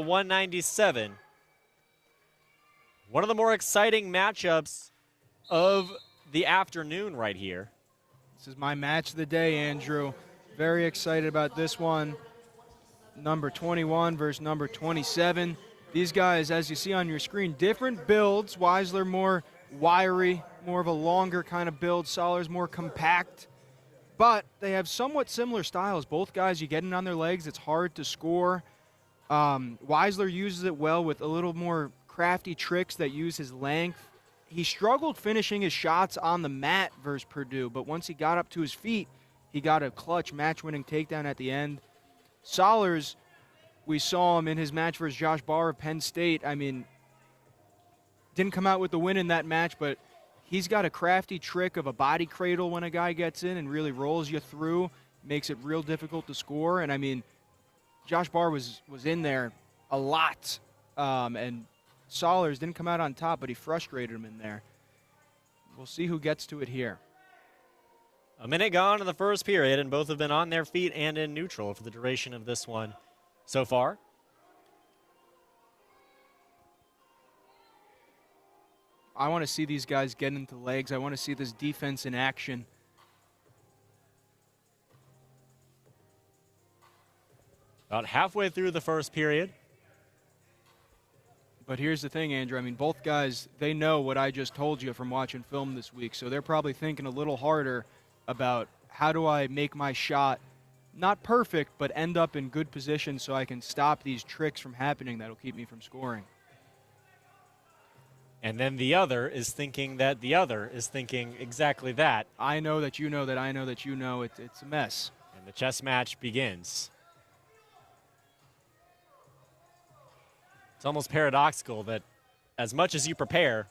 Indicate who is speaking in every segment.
Speaker 1: 197. One of the more exciting matchups of the afternoon right here.
Speaker 2: This is my match of the day, Andrew. Very excited about this one. Number 21 versus number 27. These guys, as you see on your screen, different builds. Wisler more wiry, more of a longer kind of build. Sollars more compact. But they have somewhat similar styles. Both guys, you get in on their legs, it's hard to score. Wisler uses it well with a little more crafty tricks that use his length. He struggled finishing his shots on the mat versus Purdue, but once he got up to his feet, he got a clutch match-winning takedown at the end. Sollars, we saw him in his match versus Josh Barr of Penn State. I mean, didn't come out with the win in that match, but he's got a crafty trick of a body cradle when a guy gets in and really rolls you through, makes it real difficult to score. And, I mean, Josh Barr was in there a lot, and Sollars didn't come out on top, but he frustrated him in there. We'll see who gets to it here.
Speaker 1: A minute gone in the first period, and both have been on their feet and in neutral for the duration of this one so far.
Speaker 2: I want to see these guys get into legs. I want to see this defense in action.
Speaker 1: About halfway through the first period.
Speaker 2: But here's the thing, Andrew. I mean, both guys, they know what I just told you from watching film this week, so they're probably thinking a little harder about how do I make my shot not perfect, but end up in good position so I can stop these tricks from happening that'll keep me from scoring.
Speaker 1: And then the other is thinking that the other is thinking exactly that.
Speaker 2: I know that you know that I know that you know. It's a mess.
Speaker 1: And the chess match begins. It's almost paradoxical that as much as you prepare,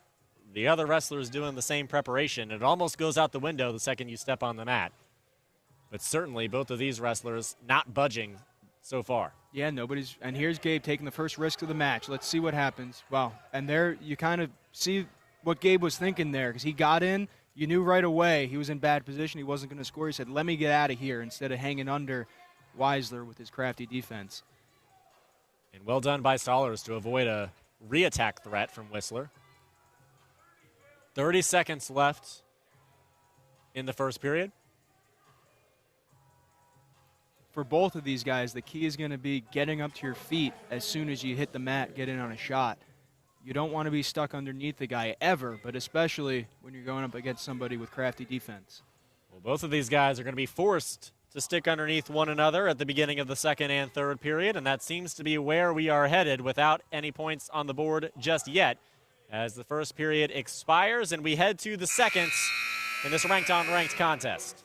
Speaker 1: the other wrestler is doing the same preparation. It almost goes out the window the second you step on the mat. But certainly both of these wrestlers not budging so far.
Speaker 2: Yeah, nobody's. And here's Gabe taking the first risk of the match. Let's see what happens. Wow. And there you kind of see what Gabe was thinking there, because he got in. You knew right away he was in bad position. He wasn't going to score. He said, let me get out of here, instead of hanging under Wisler with his crafty defense.
Speaker 1: And well done by Sollars to avoid a re-attack threat from Wisler. 30 seconds left in the first period.
Speaker 2: For both of these guys, the key is going to be getting up to your feet as soon as you hit the mat, get in on a shot. You don't want to be stuck underneath the guy ever, but especially when you're going up against somebody with crafty defense.
Speaker 1: Well, both of these guys are going to be forced to stick underneath one another at the beginning of the second and third period, and that seems to be where we are headed without any points on the board just yet as the first period expires and we head to the seconds in this ranked-on-ranked contest.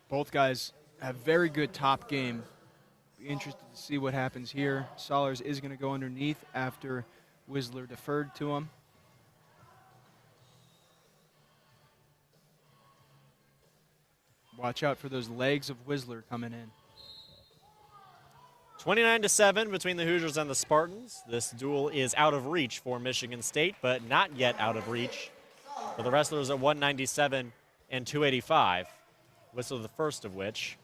Speaker 2: Both guys have very good top game. Be interested to see what happens here. Sollars is going to go underneath after Wisler deferred to him. Watch out for those legs of Wisler coming in.
Speaker 1: 29-7 between the Hoosiers and the Spartans. This duel is out of reach for Michigan State, but not yet out of reach for the wrestlers at 197 and 285. Wisler the first of which.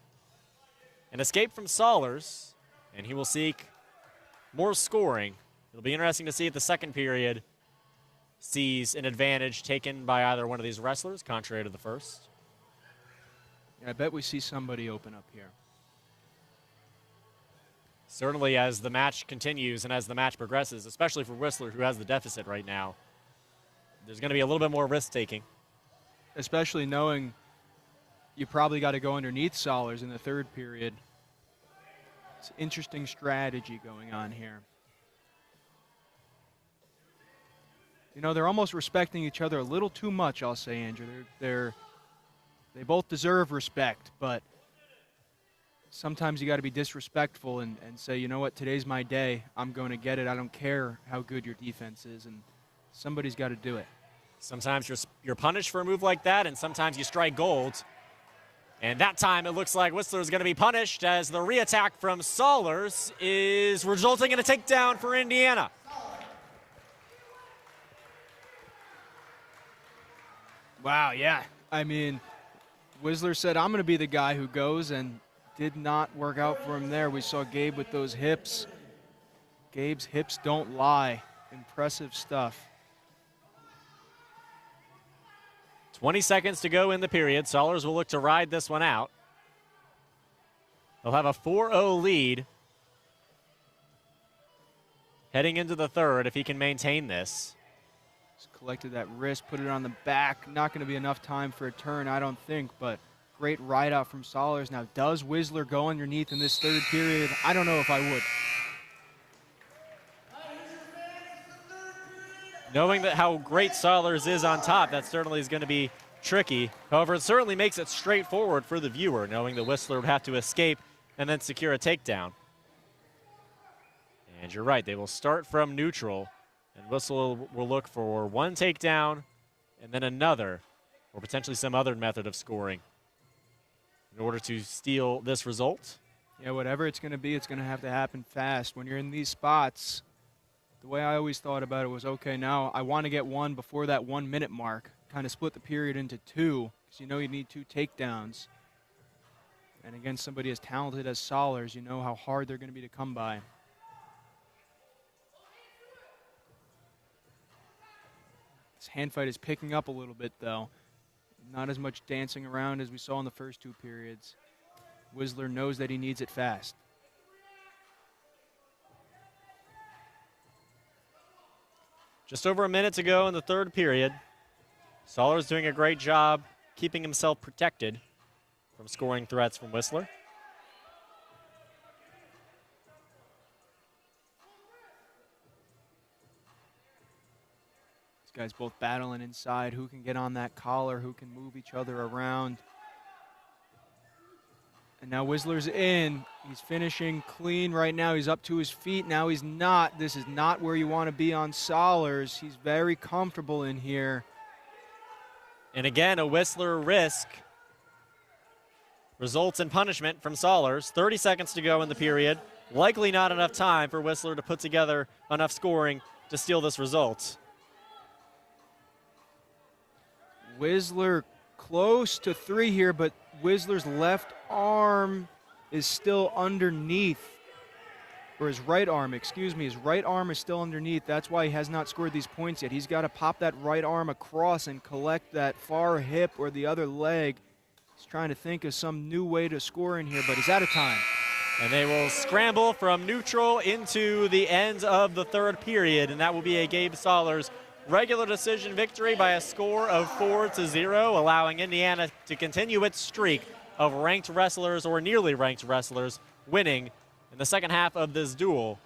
Speaker 1: An escape from Sollars, and he will seek more scoring. It'll be interesting to see if the second period sees an advantage taken by either one of these wrestlers, contrary to the first.
Speaker 2: Yeah, I bet we see somebody open up here.
Speaker 1: Certainly as the match continues and as the match progresses, especially for Wisler, who has the deficit right now, there's going to be a little bit more risk-taking.
Speaker 2: Especially knowing you probably got to go underneath Sollars in the third period. It's interesting strategy going on here. You know, they're almost respecting each other a little too much, I'll say, Andrew. They both deserve respect, but sometimes you got to be disrespectful and say, you know what, today's my day. I'm going to get it. I don't care how good your defense is, and somebody's got to do it.
Speaker 1: Sometimes you're punished for a move like that, and sometimes you strike gold. And that time it looks like Wisler is going to be punished as the re-attack from Sollars is resulting in a takedown for Indiana.
Speaker 2: Wow, yeah. I mean, Wisler said, I'm going to be the guy who goes, and did not work out for him there. We saw Gabe with those hips. Gabe's hips don't lie. Impressive stuff.
Speaker 1: 20 seconds to go in the period. Sollars will look to ride this one out. They'll have a 4-0 lead heading into the third if he can maintain this.
Speaker 2: Just collected that wrist, put it on the back. Not going to be enough time for a turn, I don't think, but great ride out from Sollars. Now, does Wisler go underneath in this third period? I don't know if I would.
Speaker 1: Knowing that how great Sollars is on top, that certainly is going to be tricky. However, it certainly makes it straightforward for the viewer, knowing that Wisler would have to escape and then secure a takedown. And you're right, they will start from neutral, and Wisler will look for one takedown and then another, or potentially some other method of scoring in order to steal this result.
Speaker 2: Yeah, whatever it's going to be, it's going to have to happen fast. When you're in these spots, the way I always thought about it was, okay, now I want to get one before that 1 minute mark. Kind of split the period into two, because you know you need two takedowns. And against somebody as talented as Sollars, you know how hard they're going to be to come by. This hand fight is picking up a little bit, though. Not as much dancing around as we saw in the first two periods. Wisler knows that he needs it fast.
Speaker 1: Just over a minute to go in the third period. Sollars doing a great job keeping himself protected from scoring threats from Wisler.
Speaker 2: These guys both battling inside. Who can get on that collar? Who can move each other around? And now Wisler's in. He's finishing clean right now. He's up to his feet. Now he's not. This is not where you want to be on Sollars. He's very comfortable in here.
Speaker 1: And again, a Wisler risk results in punishment from Sollars. 30 seconds to go in the period. Likely not enough time for Wisler to put together enough scoring to steal this result.
Speaker 2: Wisler close to three here, but Wisler's left arm is still underneath. Or his right arm, excuse me. His right arm is still underneath. That's why he has not scored these points yet. He's got to pop that right arm across and collect that far hip or the other leg. He's trying to think of some new way to score in here, but he's out of time.
Speaker 1: And they will scramble from neutral into the end of the third period, and that will be a Gabe Sollars regular decision victory by a score of 4-0, allowing Indiana to continue its streak of ranked wrestlers or nearly ranked wrestlers winning in the second half of this duel